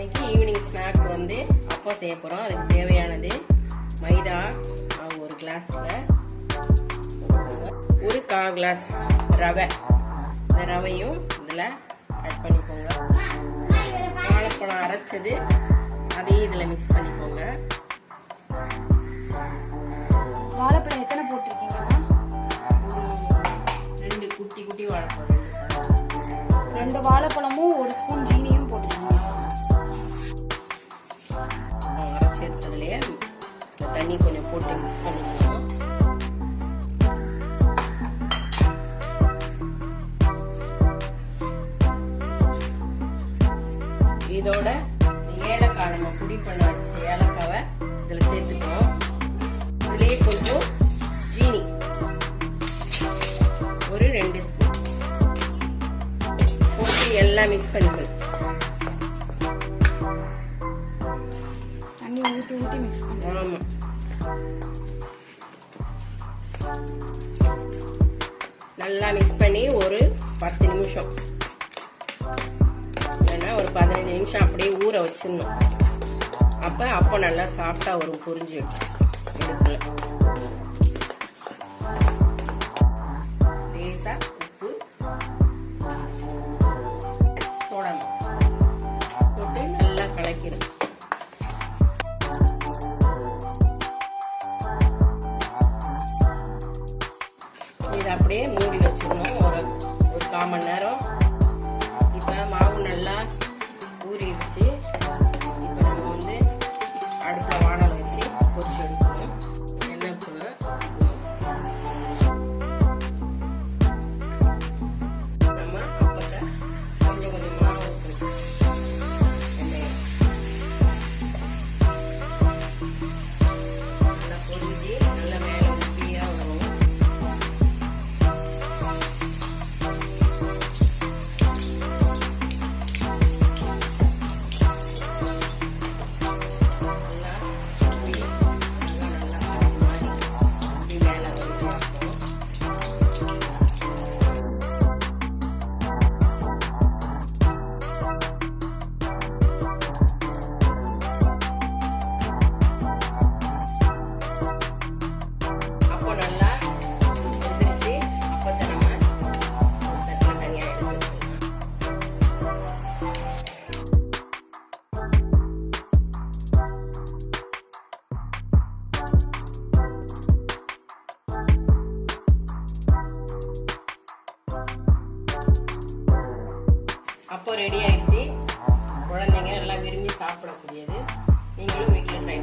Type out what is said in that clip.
இன்னைக்கு evening snacks வந்து அப்போ செய்ய போகிறோம். அதுக்கு தேவையானது மைதா ஒரு கிளாஸில், ஒரு 1/4 கிளாஸ் ரவை. இந்த ரவையும் இதில் ஆட் பண்ணிக்கோங்க. வாழைப்பழம் அரைச்சது அதையும் இதில் மிக்ஸ் பண்ணிக்கோங்க. வாழைப்பழம் எத்தனை போட்டிருக்கீங்கம்மா? 2 குட்டி குட்டி வாழைப்பழம். 2 வாழைப்பழமும் 1 ஸ்பூன் ஜீனியும் போட்டுருக்கீங்க. அரைச்சி எடுத்ததுலேயே தண்ணி கொஞ்சம் போட்டு மிக்ஸ் பண்ணிக்கணும். இதோட ஏலக்காய் நம்ம பொடி பண்ண வச்ச ஏலக்காவை இதில் சேர்த்துக்கணும். இதுலேயே கொஞ்சம் ஜீனி ஒரு 2 ஸ்பூன் போட்டு எல்லாம் மிக்ஸ் பண்ணிக்கணும். தண்ணி ஊற்றி ஊற்றி மிக்ஸ் பண்ணணும். ஆமாம், நல்லா மிக்ஸ் பண்ணி ஒரு 10 நிமிஷம் இல்லைன்னா ஒரு 15 நிமிஷம் அப்படியே ஊற வச்சிடணும். அப்போ நல்லா சாஃப்டாக வரும், புரிஞ்சு எடுக்கல. லேசா உப்பு, சோடா போட்டு நல்லா கலக்கிடும். இதை அப்படியே மூடி வச்சிடணும் ஒரு 1/4 மணி நேரம். இப்போ மாவு நல்லா ஊறிடுச்சு. இப்போ நம்ம வந்து அடுப்பில் வானல் வச்சு பொரிச்சு எடுக்கணும். எண்ணெய் நம்ம அப்பத்தை கொஞ்சம் கொஞ்சம் மாவு ஊற்றணும். எண்ணெய் நல்லா பொரிஞ்சு நல்லா மேலே உப்பியாக வரும். அப்போ ரெடி ஆயிடுச்சு. குழந்தைங்க எல்லாம் விரும்பி சாப்பிடக்கூடியது. நீங்களும் வீட்டில் ட்ரை